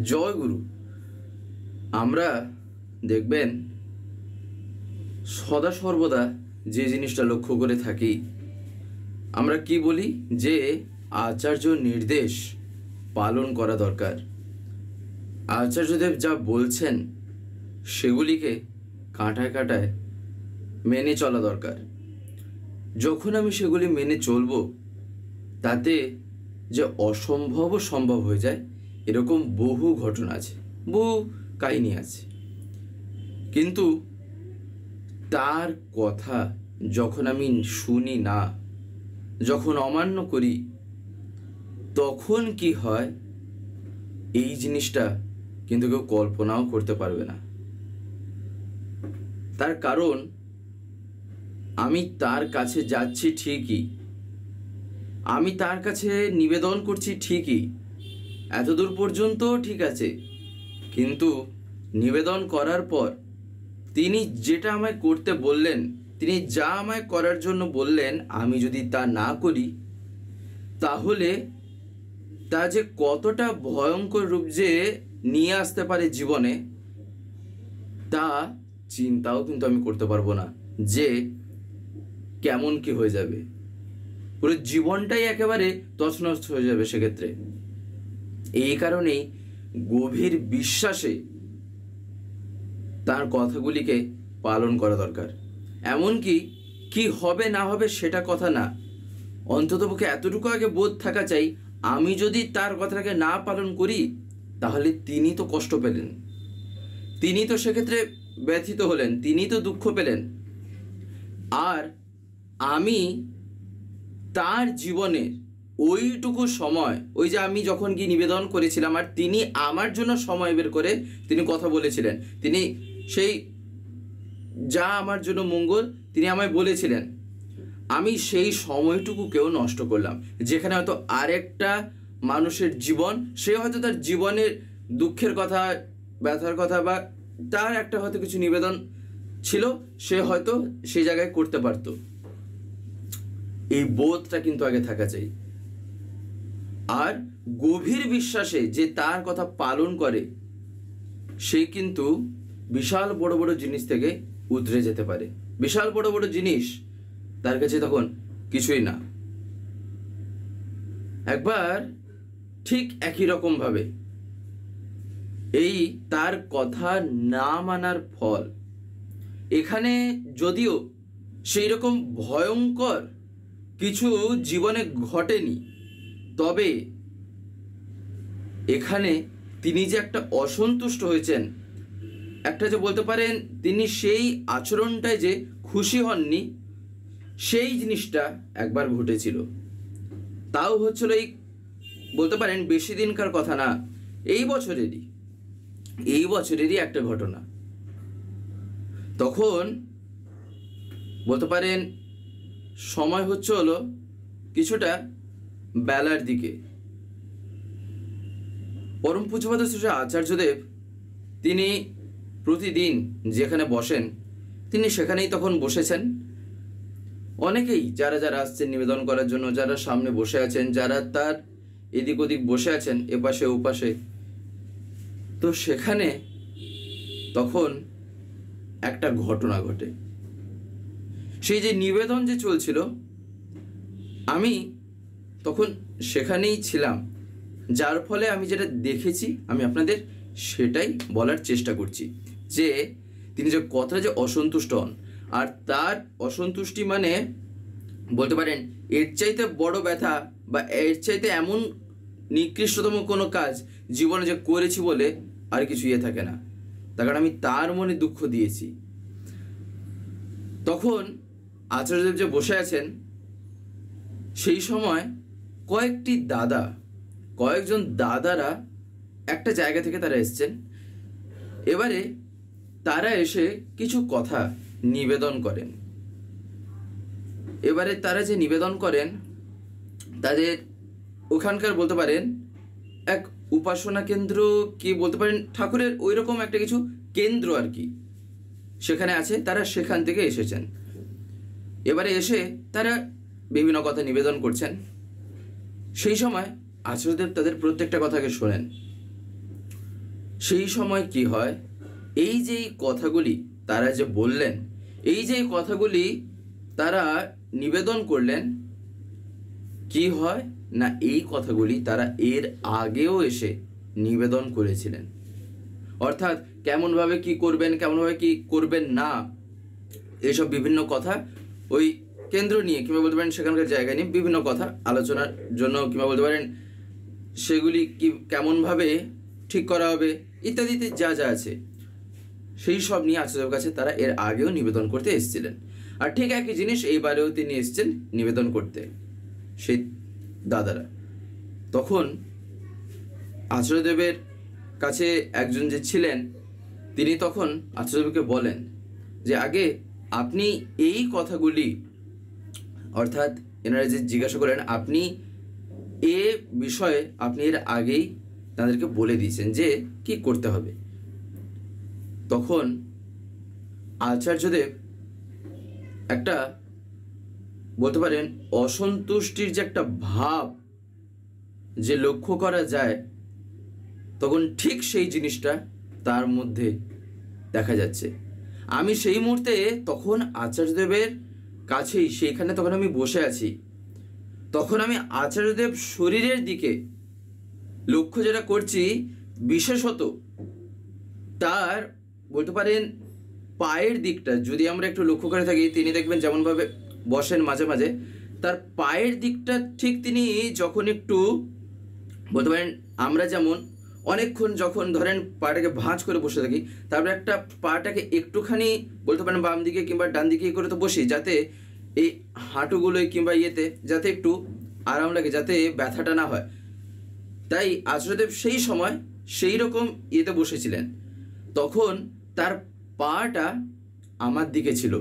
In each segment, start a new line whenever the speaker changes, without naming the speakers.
জয় গুরু। আমরা দেখবেন সদা সর্বদা যে জিনিসটা লক্ষ্য করে থাকি, আমরা কি বলি যে আচার্য নির্দেশ পালন করা দরকার। আচার্যদেব যা বলছেন সেগুলিকে কাঁটায় কাঁটায় মেনে চলা দরকার। যখন আমি সেগুলি মেনে চলব, তাতে যে অসম্ভব সম্ভব হয়ে যায়, এরকম বহু ঘটনা আছে, বহু কাহিনী আছে। কিন্তু তার কথা যখন আমি শুনি না, যখন অমান্য করি, তখন কি হয় এই জিনিসটা কিন্তু কেউ কল্পনাও করতে পারবে না। তার কারণ আমি তার কাছে যাচ্ছি ঠিকই, আমি তার কাছে নিবেদন করছি ঠিকই, এতদূর পর্যন্ত ঠিক আছে, কিন্তু নিবেদন করার পর তিনি যেটা আমায় করতে বললেন, তিনি যা আমায় করার জন্য বললেন, আমি যদি তা না করি, তাহলে তা যে কতটা ভয়ঙ্কর রূপ যে নিয়ে আসতে পারে জীবনে, তা চিন্তাও কিন্তু আমি করতে পারবো না যে কেমন কি হয়ে যাবে। পুরো জীবনটাই একেবারে তছনছ হয়ে যাবে সেক্ষেত্রে। এই কারণেই গভীর বিশ্বাসে তার কথাগুলিকে পালন করা দরকার। এমনকি কি হবে না হবে সেটা কথা না, অন্ততপক্ষে এতটুকু আগে বোধ থাকা চাই, আমি যদি তার কথাটাকে না পালন করি, তাহলে তিনি তো কষ্ট পেলেন, তিনি তো সেক্ষেত্রে ব্যথিত হলেন, তিনি তো দুঃখ পেলেন। আর আমি তার জীবনের ওইটুকু সময়, ওই যে আমি যখন কি নিবেদন করেছিলাম, আর তিনি আমার জন্য সময় বের করে তিনি কথা বলেছিলেন, তিনি সেই যা আমার জন্য মঙ্গল তিনি আমায় বলেছিলেন, আমি সেই সময়টুকুকেও নষ্ট করলাম, যেখানে হয়তো আরেকটা মানুষের জীবন, সে হয়তো তার জীবনের দুঃখের কথা, ব্যথার কথা, বা তার একটা হয়তো কিছু নিবেদন ছিল, সে হয়তো সেই জায়গায় করতে পারত। এই বোধটা কিন্তু আগে থাকা চাই। আর গভীর বিশ্বাসে যে তার কথা পালন করে, সে কিন্তু বিশাল বড় বড় জিনিস থেকে উতরে যেতে পারে। বিশাল বড় বড় জিনিস তার কাছে তখন কিছুই না। একবার ঠিক একই রকম ভাবে এই তার কথা না মানার ফল, এখানে যদিও সেই রকম ভয়ঙ্কর কিছু জীবনে ঘটেনি, তবে এখানে তিনি যে একটা অসন্তুষ্ট হয়েছেন, একটা যে বলতে পারেন তিনি সেই আচরণটায় যে খুশি হননি, সেই জিনিসটা একবার ঘটেছিল। তাও হচ্ছিল এই বলতে পারেন বেশি দিনকার কথা না, এই বছরেরই একটা ঘটনা। তখন বলতে পারেন সময় হলো কিছুটা বেলার দিকে। পরম পূজ্যপাদ শ্রী আচার্যদেব তিনি প্রতিদিন যেখানে বসেন, তিনি সেখানেই তখন বসেছেন। অনেকেই যারা যারা আসছেন নিবেদন করার জন্য, যারা সামনে বসে আছেন, যারা তার এদিক ওদিক বসে আছেন, এপাশে ওপাশে, তো সেখানে তখন একটা ঘটনা ঘটে। সেই যে নিবেদন যে চলছিল, আমি তখন সেখানেই ছিলাম, যার ফলে আমি যেটা দেখেছি আমি আপনাদের সেটাই বলার চেষ্টা করছি, যে তিনি যে কথাটা যে অসন্তুষ্ট হন, আর তার অসন্তুষ্টি মানে বলতে পারেন এর চাইতে বড় ব্যথা বা এর চাইতে এমন নিকৃষ্টতম কোনো কাজ জীবনে যে করেছি বলে আর কিছু ইয়ে থাকে না, তার কারণ আমি তার মনে দুঃখ দিয়েছি। তখন আচার্যদেব যে বসে আছেন, সেই সময় কয়েকজন দাদারা একটা জায়গা থেকে তারা এসছেন। এবারে তারা এসে কিছু কথা নিবেদন করেন। এবারে তারা যে নিবেদন করেন, তাদের ওখানকার বলতে পারেন এক উপাসনা কেন্দ্র, কি বলতে পারেন ঠাকুরের ওই রকম একটা কিছু কেন্দ্র আর কি সেখানে আছে, তারা সেখান থেকে এসেছেন। এবারে এসে তারা বিভিন্ন কথা নিবেদন করছেন। সেই সময় আচার্যদেব তাদের প্রত্যেকটা কথাকে শোনেন। সেই সময় কি হয়, এই যে কথাগুলি তারা যে বললেন, এই যে কথাগুলি তারা নিবেদন করলেন, কি হয় না এই কথাগুলি তারা এর আগেও এসে নিবেদন করেছিলেন। অর্থাৎ কেমনভাবে কি করবেন, কেমনভাবে কি করবেন না, এইসব বিভিন্ন কথা ওই কেন্দ্র নিয়ে কিংবা বলতে পারেন সেখানকার জায়গা নিয়ে বিভিন্ন কথা আলোচনার জন্য কিংবা বলতে পারেন সেগুলি কি কেমনভাবে ঠিক করা হবে ইত্যাদিতে যা যা আছে সেই সব নিয়ে আচার্যদেবের কাছে তারা এর আগেও নিবেদন করতে এসেছিলেন। আর ঠিক একই জিনিস এইবারেও তিনি এসেছেন নিবেদন করতে সেই দাদারা। তখন আচার্যদেবের কাছে একজন যে ছিলেন তিনি তখন আচার্যদেবকে বলেন যে আগে আপনি এই কথাগুলি, অর্থাৎ এনারা যে জিজ্ঞাসা করেন আপনি এ বিষয়ে আপনি এর আগেই তাদেরকে বলে দিয়েছেন যে কি করতে হবে। তখন আচার্যদেব একটা বলতে পারেন অসন্তুষ্টির যে একটা ভাব যে লক্ষ্য করা যায়, তখন ঠিক সেই জিনিসটা তার মধ্যে দেখা যাচ্ছে। আমি সেই মুহূর্তে তখন আচার্যদেবের কাছেই সেইখানে তখন আমি বসে আছি, তখন আমি আচার্যদেব শরীরের দিকে লক্ষ্য যেটা করছি, বিশেষত তার বলতে পারেন পায়ের দিকটা যদি আমরা একটু লক্ষ্য করে থাকি, তিনি দেখবেন যেমনভাবে বসেন মাঝে মাঝে, তার পায়ের দিকটা ঠিক তিনি যখন একটু বলতে পারেন আমরা যেমন অনেকক্ষণ যখন ধরেন পাটাকে ভাঁজ করে বসে থাকি, তারপরে একটা পাটাকে একটুখানি বলতে পারেন বাম দিকে কিংবা ডান দিকে করে তো বসি, যাতে এই হাঁটুগুলোয় কিংবা ইয়েতে যাতে একটু আরাম লাগে, যাতে ব্যথাটা না হয়। তাই আচার্যদেব সেই সময় সেই রকম ইয়েতে বসেছিলেন। তখন তার পাটা আমার দিকে ছিল,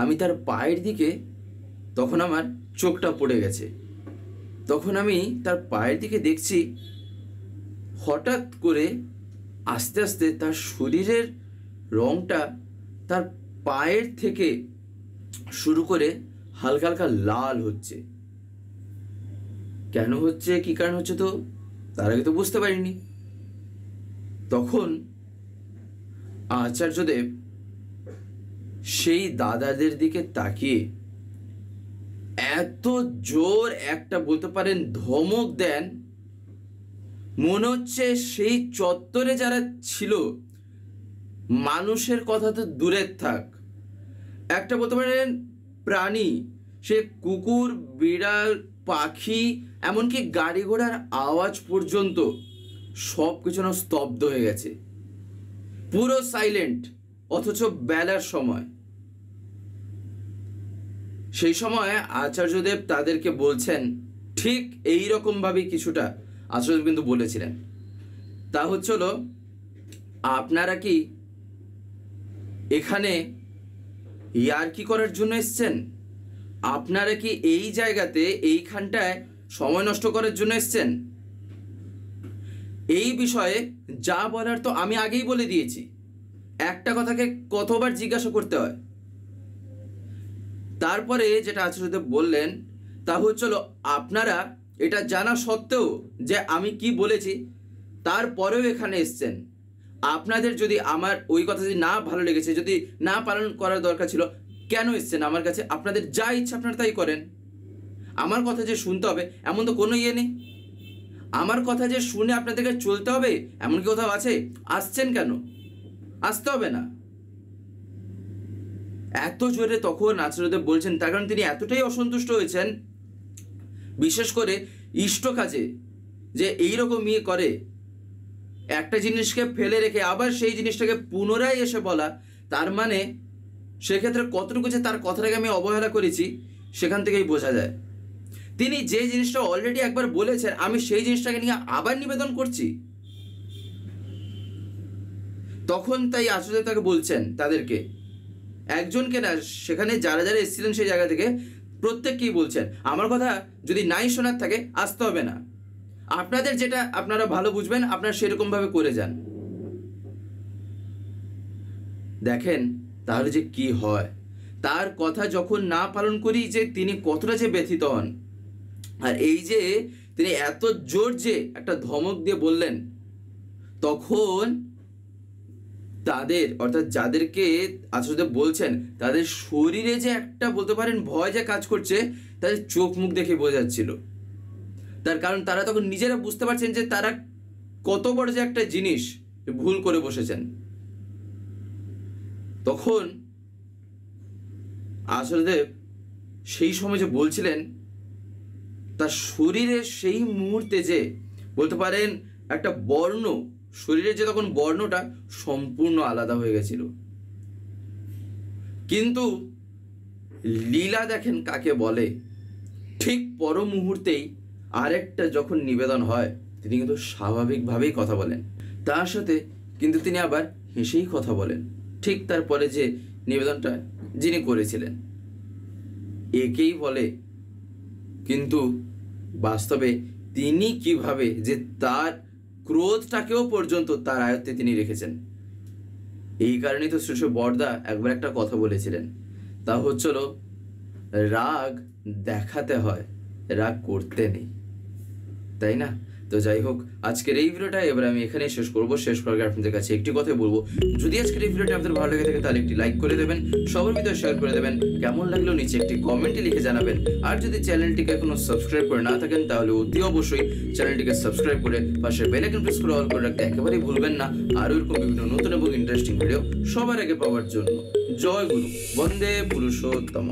আমি তার পায়ের দিকে তখন আমার চোখটা পড়ে গেছে। তখন আমি তার পায়ের দিকে দেখছি, হঠাৎ করে আস্তে আস্তে তার শরীরের রংটা তার পায়ের থেকে শুরু করে হালকা হালকা লাল হচ্ছে। কেন হচ্ছে, কি কারণ হচ্ছে তো তার আগে তো বুঝতে পারিনি। তখন আচার্যদেব সেই দাদাদের দিকে তাকিয়ে এত জোর একটা বলতে পারেন ধমক দেন, মনে হচ্ছে সেই চত্বরে যারা ছিল মানুষের কথা তো দূরের থাক, একটা বলতে পারেন প্রাণী, সে কুকুর, বিড়াল, পাখি, এমনকি গাড়ি ঘোড়ার আওয়াজ পর্যন্ত সব কিছু না স্তব্ধ হয়ে গেছে, পুরো সাইলেন্ট, অথচ বেলার সময়। সেই সময় আচার্যদেব তাদেরকে বলছেন ঠিক এই রকম ভাবে কিছুটা আচার্যদেব কিন্তু বলেছিলেন, তা হচ্ছিল আপনারা কি এখানে ইয়ার্কি করার জন্য এসছেন? আপনারা কি এই জায়গাতে এইখানটায় সময় নষ্ট করার জন্য এসছেন? এই বিষয়ে যা বলার তো আমি আগেই বলে দিয়েছি, একটা কথাকে কতবার জিজ্ঞাসা করতে হয়? তারপরে যেটা আচার্যদেব বললেন তা হচ্ছিল আপনারা এটা জানা সত্ত্বেও যে আমি কি বলেছি তারপরেও এখানে এসছেন, আপনাদের যদি আমার ওই কথা যদি না ভালো লেগেছে, যদি না পালন করার দরকার ছিল, কেন এসছেন আমার কাছে? আপনাদের যা ইচ্ছা আপনারা তাই করেন, আমার কথা যে শুনতে হবে এমন তো কোনো ইয়ে নেই, আমার কথা যে শুনে আপনাদেরকে চলতে হবে এমন কি কোথাও আছে? আসছেন কেন? আসতে হবে না। এত জোরে তখন আচার্যদেব বলছেন, তার কারণ তিনি এতটাই অসন্তুষ্ট হয়েছেন, বিশেষ করে ইষ্ট কাজে যে এইরকম ইয়ে করে, একটা জিনিসকে ফেলে রেখে আবার সেই জিনিসটাকে পুনরায় এসে বলা, তার মানে সেক্ষেত্রে কতটুকু যে তার কথাটাকে আমি অবহেলা করেছি সেখান থেকেই বোঝা যায়। তিনি যে জিনিসটা অলরেডি একবার বলেছেন আমি সেই জিনিসটাকে নিয়ে আবার নিবেদন করছি। তখন তাই আচার্যদেব তাকে বলছেন, তাদেরকে একজনকে না, সেখানে যারা যারা এসেছিলেন সেই জায়গা থেকে প্রত্যেককেই বলছেন আমার কথা যদি নাই শোনার থাকে আসতে হবে না, আপনাদের যেটা আপনারা ভালো বুঝবেন আপনারা সেরকম ভাবে করে যান। দেখেন তাহলে যে কি হয়, তার কথা যখন না পালন করি যে তিনি কতটা যে ব্যথিত হন। আর এই যে তিনি এত জোর যে একটা ধমক দিয়ে বললেন, তখন তাদের অর্থাৎ যাদেরকে আচার্যদেব বলছেন তাদের শরীরে যে একটা বলতে পারেন ভয় যে কাজ করছে, তাদের চোখ মুখ দেখে বোঝা যাচ্ছিল। তার কারণ তারা তখন নিজেরা বুঝতে পারছেন যে তারা কত বড় যে একটা জিনিস ভুল করে বসেছেন। তখন আচার্যদেব সেই সময় যে বলছিলেন, তার শরীরের সেই মুহূর্তে যে বলতে পারেন একটা বর্ণ, শরীরের যে তখন বর্ণটা সম্পূর্ণ আলাদা হয়ে গেছিল। কিন্তু লীলা দেখেন কাকে বলে। ঠিক পর মুহূর্তেই আরেকটা যখন নিবেদন হয়, তিনি কিন্তু স্বাভাবিকভাবেই কথা বলেন, তার সাথে কিন্তু তিনি আবার হেসেই কথা বলেন, ঠিক তারপরে যে নিবেদনটা যিনি করেছিলেন। একেই বলে কিন্তু বাস্তবে তিনি কিভাবে যে তার ক্রোধটাকেও পর্যন্ত তার আয়ত্তে তিনি রেখেছেন। এই কারণেই তো শ্রী বরদা একবার একটা কথা বলেছিলেন, তা হচ্ছিল রাগ দেখাতে হয়, রাগ করতে নেই, তাই না? তো যাই হোক, আজকের এই ভিডিওটা এবার আমি এখানেই শেষ করবো। শেষ করার আগে আপনাদের কাছে একটি কথাই বলবো, যদি আজকের এই ভিডিওটা আপনাদের ভালো লেগে থাকে তাহলে একটি লাইক করে দেবেন, সবার ভিতরে শেয়ার করে দেবেন, কেমন লাগলো নিচে একটি কমেন্টে লিখে জানাবেন। আর যদি চ্যানেলটিকে এখনো সাবস্ক্রাইব করে না থাকেন তাহলে অতি অবশ্যই চ্যানেলটিকে সাবস্ক্রাইব করে পাশে বেল আইকন প্রেস করে অল করে রাখতে একেবারেই ভুলবেন না, আর এরকম বিভিন্ন নতুন এবং ইন্টারেস্টিং ভিডিও সবার আগে পাওয়ার জন্য। জয় গুরু, বন্দে পুরুষোত্তম।